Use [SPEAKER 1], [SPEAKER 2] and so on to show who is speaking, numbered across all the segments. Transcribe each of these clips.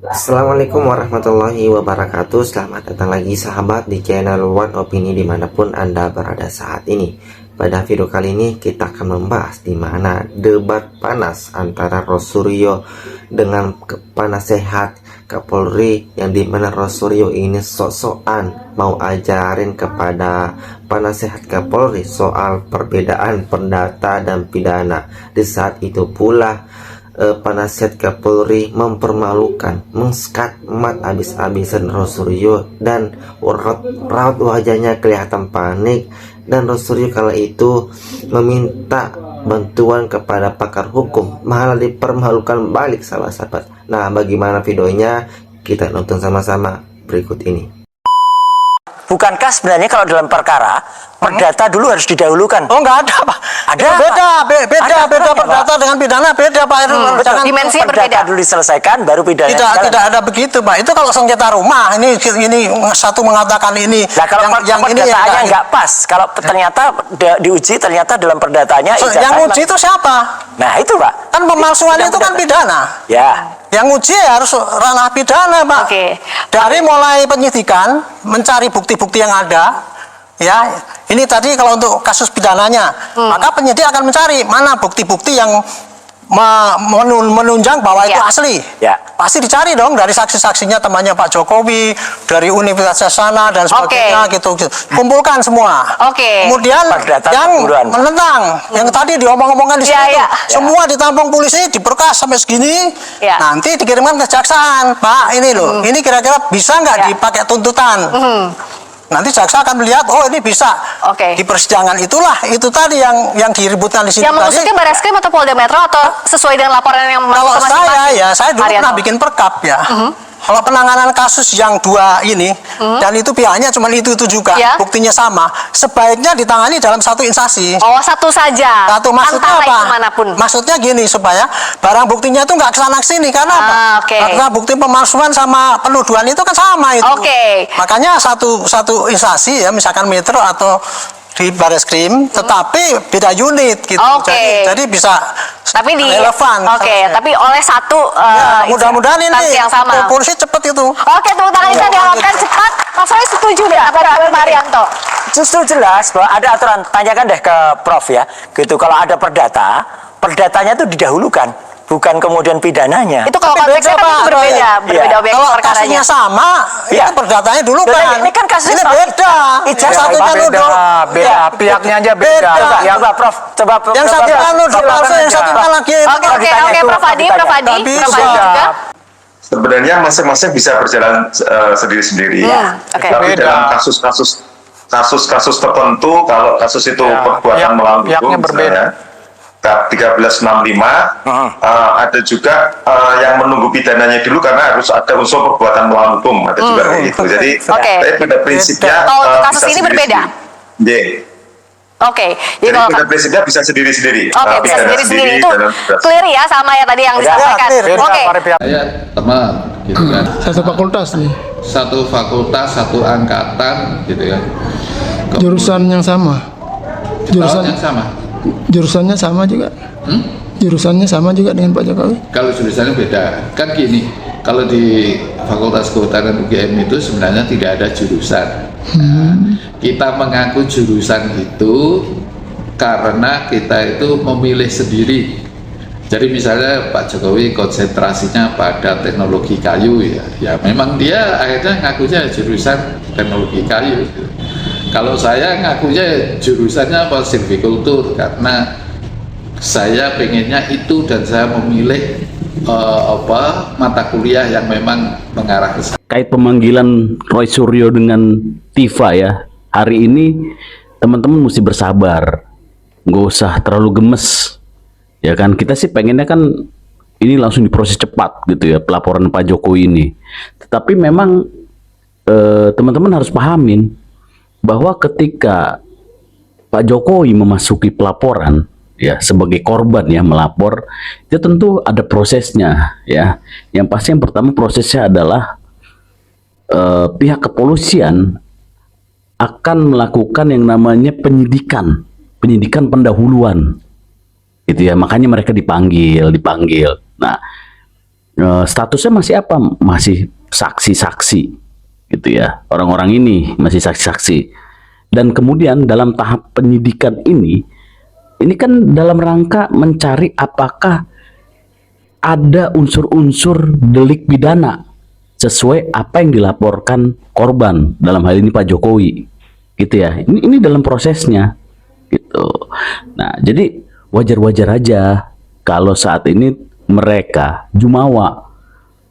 [SPEAKER 1] Assalamualaikum warahmatullahi wabarakatuh. Selamat datang lagi sahabat di channel One Opini dimanapun Anda berada saat ini. Pada video kali ini kita akan membahas di mana debat panas antara Rosuryo dengan penasehat Kapolri, yang dimana Rosuryo ini sok-sokan mau ajarin kepada penasehat Kapolri soal perbedaan perdata dan pidana. Di saat itu pula penasihat Kapolri mempermalukan, menskat mat habis-habisan Rosuryo, dan raut wajahnya kelihatan panik, dan Rosuryo kala itu meminta bantuan kepada pakar hukum, malah dipermalukan balik sama sahabat. Nah, bagaimana videonya? Kita nonton sama-sama berikut ini.
[SPEAKER 2] Bukankah sebenarnya kalau dalam perkara perdata dulu harus didahulukan?
[SPEAKER 3] Oh, nggak ada, Pak.
[SPEAKER 2] Ada,
[SPEAKER 3] Beda perdata dengan pidana beda, Pak.
[SPEAKER 2] Jangan
[SPEAKER 4] dimensinya
[SPEAKER 2] perdata
[SPEAKER 4] berbeda.
[SPEAKER 2] dulu diselesaikan, baru pidana.
[SPEAKER 3] Tidak ada begitu, Pak. Itu kalau sengketa rumah, ini satu mengatakan ini.
[SPEAKER 2] Nah, kalau yang
[SPEAKER 3] ini
[SPEAKER 2] perdataannya nggak pas, kalau ternyata diuji ternyata dalam perdatanya
[SPEAKER 3] yang uji itu siapa?
[SPEAKER 2] Nah, itu, Pak.
[SPEAKER 3] Kan pemalsuan itu kan pidana.
[SPEAKER 2] Ya.
[SPEAKER 3] Yang uji harus ranah pidana, Pak.
[SPEAKER 4] Oke.
[SPEAKER 3] Dari mulai penyidikan, mencari bukti-bukti yang ada, ya. Ini tadi kalau untuk kasus pidananya, maka penyidik akan mencari mana bukti-bukti yang menunjang bahwa itu asli.
[SPEAKER 2] Ya.
[SPEAKER 3] Pasti dicari dong dari saksi-saksinya, temannya Pak Jokowi, dari Universitas sana dan sebagainya, gitu. Kumpulkan semua.
[SPEAKER 4] Oke.
[SPEAKER 3] Kemudian
[SPEAKER 2] Perdata
[SPEAKER 3] yang
[SPEAKER 2] perburuan.
[SPEAKER 3] menentang, yang tadi diomong-omongkan di situ,
[SPEAKER 4] Ya.
[SPEAKER 3] semua ditampung polisi, diberkas sampai segini,
[SPEAKER 4] Ya.
[SPEAKER 3] nanti dikirimkan ke kejaksaan. Pak, ini loh, ini kira-kira bisa nggak dipakai tuntutan? Nanti jaksa akan melihat, oh ini bisa.
[SPEAKER 4] Oke.
[SPEAKER 3] Di persidangan itulah, itu tadi yang diributkan di sini.
[SPEAKER 4] Yang maksudnya
[SPEAKER 3] tadi.
[SPEAKER 4] Barreskrim atau Polda Metro atau sesuai dengan laporan yang masuk
[SPEAKER 3] Kalau
[SPEAKER 4] ke masing-masing?
[SPEAKER 3] saya dulu
[SPEAKER 4] Haryanto.
[SPEAKER 3] pernah bikin perkap ya. Kalau penanganan kasus yang dua ini, dan itu pihaknya cuma itu juga,
[SPEAKER 4] Ya.
[SPEAKER 3] buktinya sama, sebaiknya ditangani dalam satu instansi.
[SPEAKER 4] Oh, satu saja.
[SPEAKER 3] Satu, maksudnya
[SPEAKER 4] Antara
[SPEAKER 3] apa?
[SPEAKER 4] itu manapun.
[SPEAKER 3] Maksudnya gini, supaya barang buktinya itu nggak kesana sini, karena apa?
[SPEAKER 4] Oke.
[SPEAKER 3] Karena bukti pemalsuan sama penuduhan itu kan sama itu.
[SPEAKER 4] Oke.
[SPEAKER 3] Makanya satu instansi ya, misalkan Metro atau di Barreskrim, tetapi beda unit gitu.
[SPEAKER 4] Oke.
[SPEAKER 3] Jadi bisa
[SPEAKER 4] Tapi
[SPEAKER 3] relevan.
[SPEAKER 4] Oke, tapi oleh satu
[SPEAKER 3] Ya, mudah-mudahan
[SPEAKER 4] instansi
[SPEAKER 3] ini
[SPEAKER 4] yang sama.
[SPEAKER 3] polisi cepet itu.
[SPEAKER 4] Oke, tepuk tangan kita diharapkan cepat. Mas Roy setuju deh apa Pak Haryanto?
[SPEAKER 2] Justru jelas bahwa ada aturan, tanyakan deh ke Prof ya. Gitu, kalau ada perdatanya itu didahulukan, bukan kemudian pidananya.
[SPEAKER 4] Itu kalau
[SPEAKER 3] Tapi
[SPEAKER 4] konteksnya
[SPEAKER 3] beda,
[SPEAKER 4] kan
[SPEAKER 3] Pak,
[SPEAKER 4] itu berbeda,
[SPEAKER 3] Roy.
[SPEAKER 4] berbeda objek
[SPEAKER 3] Kalau
[SPEAKER 4] perkaranya.
[SPEAKER 3] kasusnya sama,
[SPEAKER 2] Iya.
[SPEAKER 3] itu perdatanya dulu
[SPEAKER 2] Loh,
[SPEAKER 3] kan.
[SPEAKER 2] ini kan kasusnya
[SPEAKER 3] ini
[SPEAKER 2] sama.
[SPEAKER 3] beda.
[SPEAKER 2] Ijazah
[SPEAKER 3] Yang satunya nuduh.
[SPEAKER 5] beda, pihaknya aja beda.
[SPEAKER 3] Beda.
[SPEAKER 2] Ya, Mbak Prof, coba
[SPEAKER 3] Yang satu
[SPEAKER 2] Prof,
[SPEAKER 3] nuduh
[SPEAKER 2] Prof,
[SPEAKER 3] palsu, yang
[SPEAKER 2] aja.
[SPEAKER 3] satunya lagi.
[SPEAKER 4] Oke, Prof Adi
[SPEAKER 3] Nggak
[SPEAKER 4] Prof Adi
[SPEAKER 3] bisa.
[SPEAKER 4] juga.
[SPEAKER 5] Sebenarnya masing-masing bisa berjalan sendiri-sendiri.
[SPEAKER 4] Oke.
[SPEAKER 5] Tapi
[SPEAKER 3] Beda.
[SPEAKER 5] dalam kasus tertentu, kalau kasus itu perbuatan melawan
[SPEAKER 3] pihaknya
[SPEAKER 5] hukum,
[SPEAKER 3] berbeda.
[SPEAKER 5] misalnya 1365, ada juga yang menunggu pidananya dulu karena harus ada unsur perbuatan melawan hukum, ada juga kayak gitu. Jadi,
[SPEAKER 4] Oke.
[SPEAKER 5] tapi pada prinsipnya
[SPEAKER 4] Kalau untuk kasus
[SPEAKER 5] bisa
[SPEAKER 4] ini
[SPEAKER 5] sendiri-sendiri.
[SPEAKER 4] berbeda?
[SPEAKER 5] Iya.
[SPEAKER 4] Oke,
[SPEAKER 5] Jadi
[SPEAKER 4] kalau
[SPEAKER 5] pada prinsipnya bisa sendiri-sendiri.
[SPEAKER 4] Oke, bisa
[SPEAKER 5] Pidana
[SPEAKER 4] sendiri-sendiri itu
[SPEAKER 5] dan bebas.
[SPEAKER 4] clear ya sama ya tadi yang disampaikan.
[SPEAKER 3] clear.
[SPEAKER 4] Oke.
[SPEAKER 6] Saya teman gitu kan,
[SPEAKER 7] Satu fakultas nih,
[SPEAKER 6] satu fakultas, satu angkatan gitu ya.
[SPEAKER 7] jurusan yang sama,
[SPEAKER 6] Tahun yang sama.
[SPEAKER 7] jurusannya sama juga, jurusannya sama juga dengan Pak Jokowi.
[SPEAKER 6] Kalau jurusannya beda, kan gini, kalau di Fakultas Kehutanan UGM itu sebenarnya tidak ada jurusan. Kita mengaku jurusan itu karena kita itu memilih sendiri. Jadi misalnya Pak Jokowi konsentrasinya pada teknologi kayu ya memang dia akhirnya ngakunya jurusan teknologi kayu. Kalau saya ngakunya jurusannya apa, silvikultur, karena saya pengennya itu dan saya memilih mata kuliah yang memang mengarah ke sana.
[SPEAKER 8] Kait pemanggilan Roy Suryo dengan Tifa ya, hari ini teman-teman mesti bersabar, nggak usah terlalu gemes ya kan. Kita sih pengennya kan ini langsung diproses cepat gitu ya, pelaporan Pak Jokowi ini. Tetapi memang teman-teman harus pahamin bahwa ketika Pak Jokowi memasuki pelaporan ya sebagai korban ya, melapor, itu tentu ada prosesnya ya. Yang pasti yang pertama prosesnya adalah pihak kepolisian akan melakukan yang namanya penyidikan pendahuluan gitu ya, makanya mereka dipanggil. Nah, statusnya masih apa? Masih saksi-saksi gitu ya. Orang-orang ini masih saksi-saksi. Dan kemudian dalam tahap penyidikan ini kan dalam rangka mencari apakah ada unsur-unsur delik pidana sesuai apa yang dilaporkan korban, dalam hal ini Pak Jokowi, gitu ya. Ini dalam prosesnya, gitu. Nah, jadi wajar-wajar aja kalau saat ini mereka, Jumawa,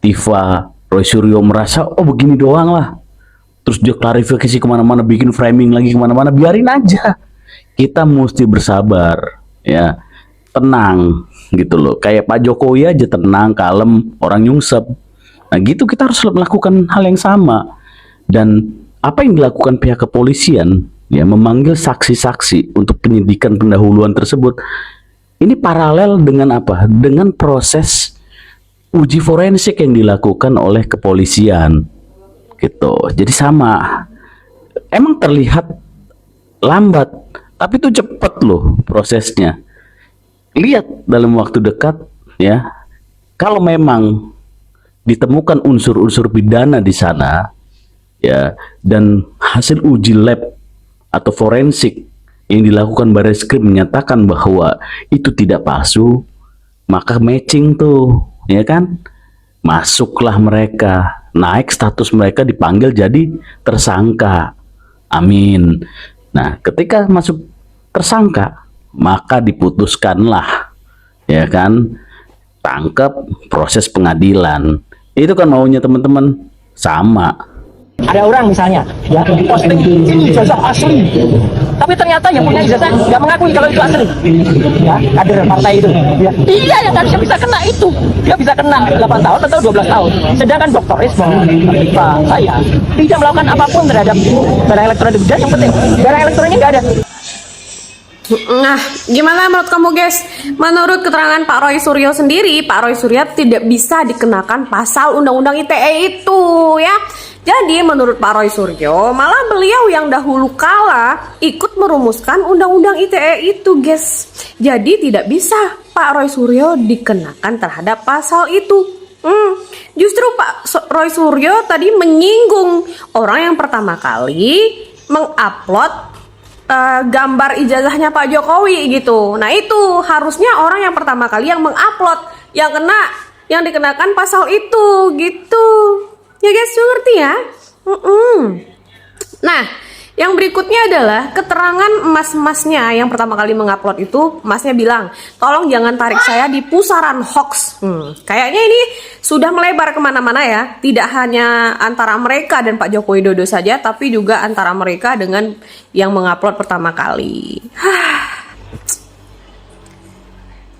[SPEAKER 8] Tifa, Roy Suryo merasa, oh begini doang lah. Terus dia klarifikasi kemana-mana, bikin framing lagi kemana-mana, biarin aja. Kita mesti bersabar, ya, tenang, gitu loh. Kayak Pak Jokowi aja tenang, kalem, orang nyungsep. Nah gitu kita harus melakukan hal yang sama. Dan apa yang dilakukan pihak kepolisian, ya, memanggil saksi-saksi untuk penyidikan pendahuluan tersebut, ini paralel dengan apa? Dengan proses uji forensik yang dilakukan oleh kepolisian, gitu. Jadi sama. Emang terlihat lambat, tapi itu cepat loh prosesnya. Lihat dalam waktu dekat, ya. Kalau memang ditemukan unsur-unsur pidana di sana, ya, dan hasil uji lab atau forensik yang dilakukan Barreskrim menyatakan bahwa itu tidak palsu, maka matching tuh, ya kan? Masuklah mereka, naik status mereka, dipanggil jadi tersangka. Amin. Nah, ketika masuk tersangka, maka diputuskanlah, ya kan, tangkap, proses pengadilan. Itu kan maunya teman-teman sama.
[SPEAKER 9] Ada orang misalnya, ya, posting ini ijazah asli, tapi ternyata yang punya ijazah nggak mengakui kalau itu asli, ya, kader partai itu, ya. Dia yang harusnya bisa kena itu, dia bisa kena 8 tahun atau 12 tahun. Sedangkan Dr. Isma, saya tidak melakukan apapun terhadap barang elektronik dia, yang penting barang elektroniknya nggak ada.
[SPEAKER 4] Nah, gimana menurut kamu guys? Menurut keterangan Pak Roy Suryo sendiri, Pak Roy Suryo tidak bisa dikenakan pasal Undang-Undang ITE itu, ya. Jadi menurut Pak Roy Suryo, malah beliau yang dahulu kala ikut merumuskan Undang-Undang ITE itu, guys. Jadi tidak bisa Pak Roy Suryo dikenakan terhadap pasal itu. Justru Pak Roy Suryo tadi menyinggung orang yang pertama kali mengupload gambar ijazahnya Pak Jokowi gitu. Nah itu harusnya orang yang pertama kali yang mengupload yang dikenakan pasal itu gitu. Ya guys, ngerti ya? Nah, yang berikutnya adalah keterangan emas-emasnya yang pertama kali mengupload itu. Emasnya bilang, tolong jangan tarik saya di pusaran hoax. Kayaknya ini sudah melebar kemana-mana ya. Tidak hanya antara mereka dan Pak Joko Widodo saja, tapi juga antara mereka dengan yang mengupload pertama kali.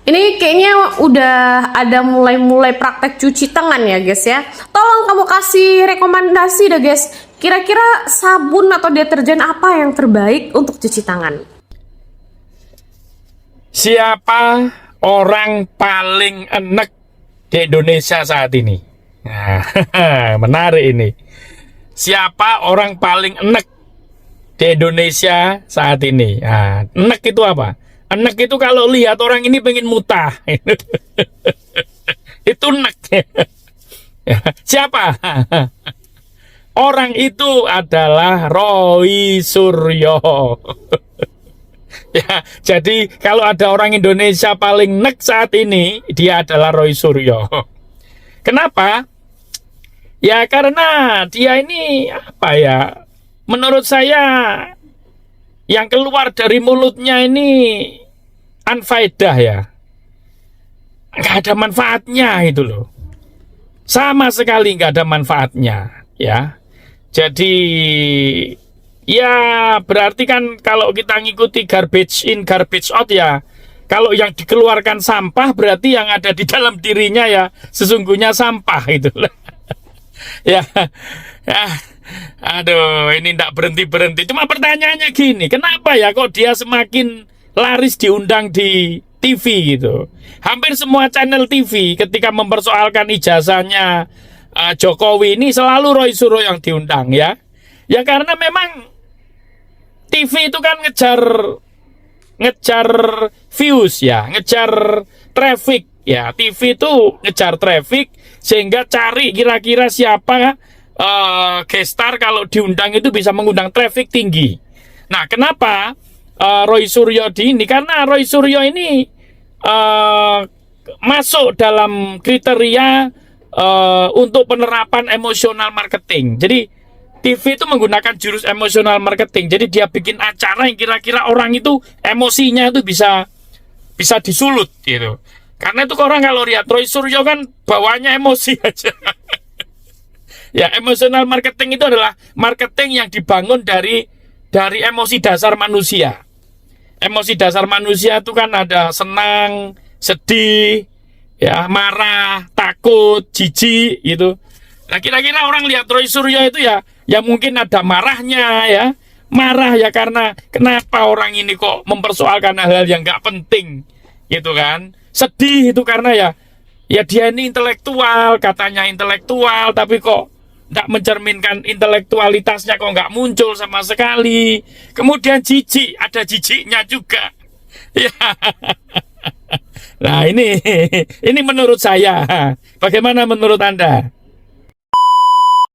[SPEAKER 4] Ini kayaknya udah ada mulai praktek cuci tangan ya guys ya. Tolong kamu kasih rekomendasi deh guys. Kira-kira sabun atau deterjen apa yang terbaik untuk cuci tangan?
[SPEAKER 10] Siapa orang paling enek di Indonesia saat ini? Nah, menarik ini. Siapa orang paling enek di Indonesia saat ini? Nah, enek itu apa? Enek itu kalau lihat orang ini pengen mutah. Itu enek. Siapa? Orang itu adalah Roy Suryo. Ya, jadi kalau ada orang Indonesia paling nek saat ini, dia adalah Roy Suryo. Kenapa? Ya karena dia ini apa ya? Menurut saya yang keluar dari mulutnya ini anfaedah ya. Nggak ada manfaatnya itu loh. Sama sekali nggak ada manfaatnya ya. Jadi ya berarti kan kalau kita ngikuti garbage in garbage out ya, kalau yang dikeluarkan sampah berarti yang ada di dalam dirinya ya sesungguhnya sampah itu. Ya, aduh ini ndak berhenti. Cuma pertanyaannya gini, kenapa ya kok dia semakin laris diundang di TV gitu? Hampir semua channel TV ketika mempersoalkan ijazahnya Jokowi ini selalu Roy Suryo yang diundang ya. Ya karena memang TV itu kan ngejar views ya, ngejar traffic ya. TV itu ngejar traffic sehingga cari kira-kira siapa gestar kalau diundang itu bisa mengundang traffic tinggi. Nah, kenapa Roy Suryo ini? Karena Roy Suryo ini masuk dalam kriteria untuk penerapan emosional marketing. Jadi TV itu menggunakan jurus emosional marketing. Jadi dia bikin acara yang kira-kira orang itu emosinya itu bisa disulut gitu. Karena itu orang kalau lihat Roy Suryo kan bawanya emosi aja. Ya, emosional marketing itu adalah marketing yang dibangun dari emosi dasar manusia. Emosi dasar manusia itu kan ada senang, sedih, ya, marah, takut, jijik gitu. Nah, kira-kira orang lihat Roy Suryo itu ya mungkin ada marahnya ya. Marah ya karena kenapa orang ini kok mempersoalkan hal-hal yang nggak penting gitu kan. Sedih itu karena ya dia ini intelektual, katanya intelektual tapi kok nggak mencerminkan intelektualitasnya, kok nggak muncul sama sekali. Kemudian jijik, ada jijiknya juga. Ya. Nah, ini menurut saya. Bagaimana menurut Anda?